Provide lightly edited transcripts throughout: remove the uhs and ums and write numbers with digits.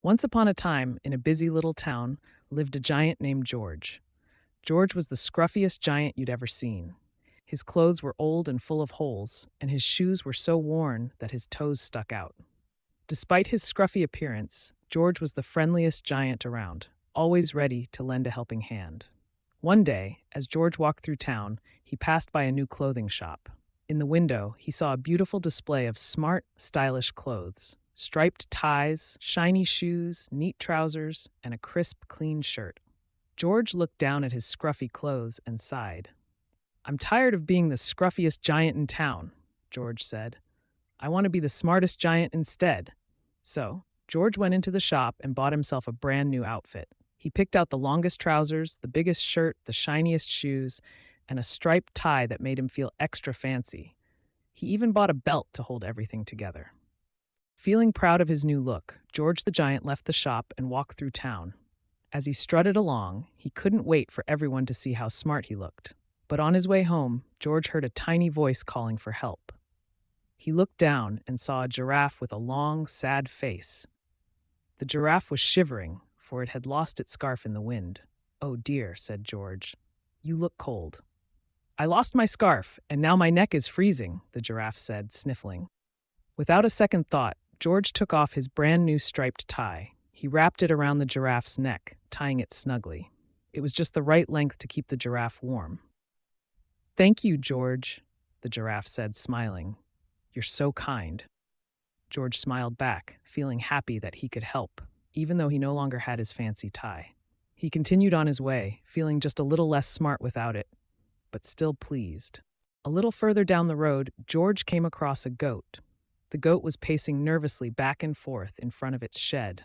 Once upon a time, in a busy little town, lived a giant named George. George was the scruffiest giant you'd ever seen. His clothes were old and full of holes, and his shoes were so worn that his toes stuck out. Despite his scruffy appearance, George was the friendliest giant around, always ready to lend a helping hand. One day, as George walked through town, he passed by a new clothing shop. In the window, he saw a beautiful display of smart, stylish clothes: striped ties, shiny shoes, neat trousers, and a crisp, clean shirt. George looked down at his scruffy clothes and sighed. "I'm tired of being the scruffiest giant in town," George said. "I want to be the smartest giant instead." So, George went into the shop and bought himself a brand new outfit. He picked out the longest trousers, the biggest shirt, the shiniest shoes, and a striped tie that made him feel extra fancy. He even bought a belt to hold everything together. Feeling proud of his new look, George the Giant left the shop and walked through town. As he strutted along, he couldn't wait for everyone to see how smart he looked. But on his way home, George heard a tiny voice calling for help. He looked down and saw a giraffe with a long, sad face. The giraffe was shivering, for it had lost its scarf in the wind. "Oh dear," said George. "You look cold." "I lost my scarf, and now my neck is freezing," the giraffe said, sniffling. Without a second thought, George took off his brand new striped tie. He wrapped it around the giraffe's neck, tying it snugly. It was just the right length to keep the giraffe warm. "Thank you, George," the giraffe said, smiling. "You're so kind." George smiled back, feeling happy that he could help, even though he no longer had his fancy tie. He continued on his way, feeling just a little less smart without it, but still pleased. A little further down the road, George came across a goat. The goat was pacing nervously back and forth in front of its shed.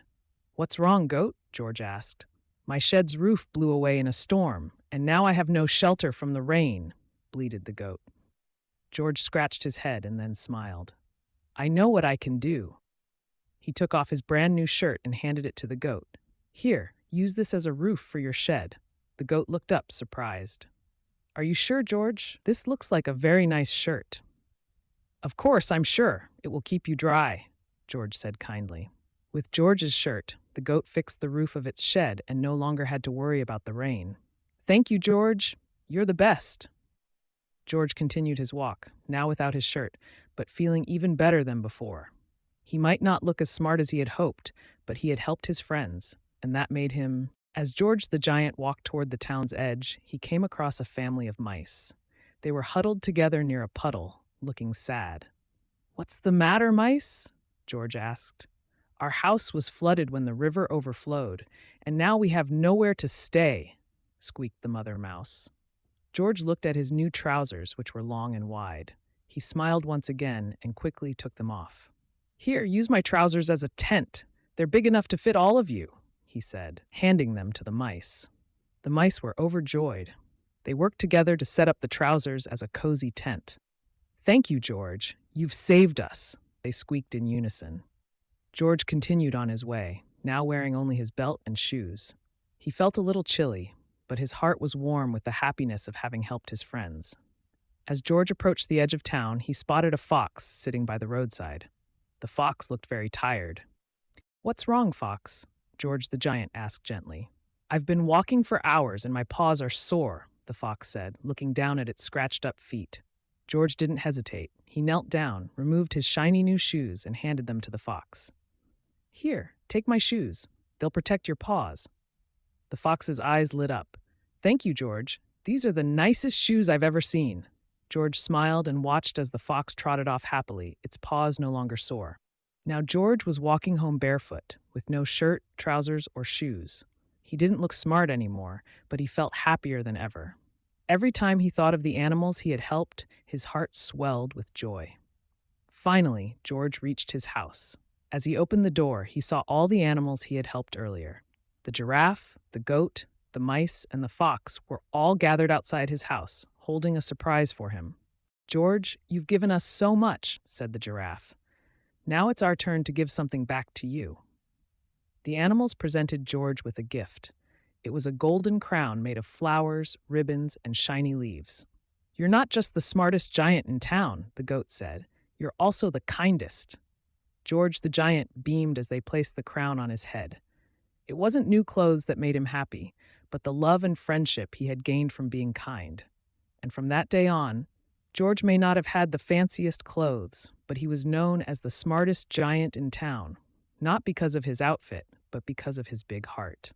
"What's wrong, goat?" George asked. "My shed's roof blew away in a storm, and now I have no shelter from the rain," bleated the goat. George scratched his head and then smiled. "I know what I can do." He took off his brand new shirt and handed it to the goat. "Here, use this as a roof for your shed." The goat looked up, surprised. "Are you sure, George? This looks like a very nice shirt." "Of course, I'm sure. It will keep you dry," George said kindly. With George's shirt, the goat fixed the roof of its shed and no longer had to worry about the rain. "Thank you, George. You're the best." George continued his walk, now without his shirt, but feeling even better than before. He might not look as smart as he had hoped, but he had helped his friends, and that made him... As George the Giant walked toward the town's edge, he came across a family of mice. They were huddled together near a puddle, looking sad. "What's the matter, mice?" George asked. "Our house was flooded when the river overflowed, and now we have nowhere to stay," squeaked the mother mouse. George looked at his new trousers, which were long and wide. He smiled once again and quickly took them off. "Here, use my trousers as a tent. They're big enough to fit all of you," he said, handing them to the mice. The mice were overjoyed. They worked together to set up the trousers as a cozy tent. "Thank you, George. You've saved us," they squeaked in unison. George continued on his way, now wearing only his belt and shoes. He felt a little chilly, but his heart was warm with the happiness of having helped his friends. As George approached the edge of town, he spotted a fox sitting by the roadside. The fox looked very tired. "What's wrong, Fox?" George the Giant asked gently. "I've been walking for hours and my paws are sore," the fox said, looking down at its scratched-up feet. George didn't hesitate. He knelt down, removed his shiny new shoes, and handed them to the fox. "Here, take my shoes. They'll protect your paws." The fox's eyes lit up. "Thank you, George. These are the nicest shoes I've ever seen." George smiled and watched as the fox trotted off happily, its paws no longer sore. Now George was walking home barefoot, with no shirt, trousers, or shoes. He didn't look smart anymore, but he felt happier than ever. Every time he thought of the animals he had helped, his heart swelled with joy. Finally, George reached his house. As he opened the door, he saw all the animals he had helped earlier. The giraffe, the goat, the mice, and the fox were all gathered outside his house, holding a surprise for him. "George, you've given us so much," said the giraffe. "Now it's our turn to give something back to you." The animals presented George with a gift. It was a golden crown made of flowers, ribbons, and shiny leaves. "You're not just the smartest giant in town," the goat said. "You're also the kindest." George the giant beamed as they placed the crown on his head. It wasn't new clothes that made him happy, but the love and friendship he had gained from being kind. And from that day on, George may not have had the fanciest clothes, but he was known as the smartest giant in town, not because of his outfit, but because of his big heart.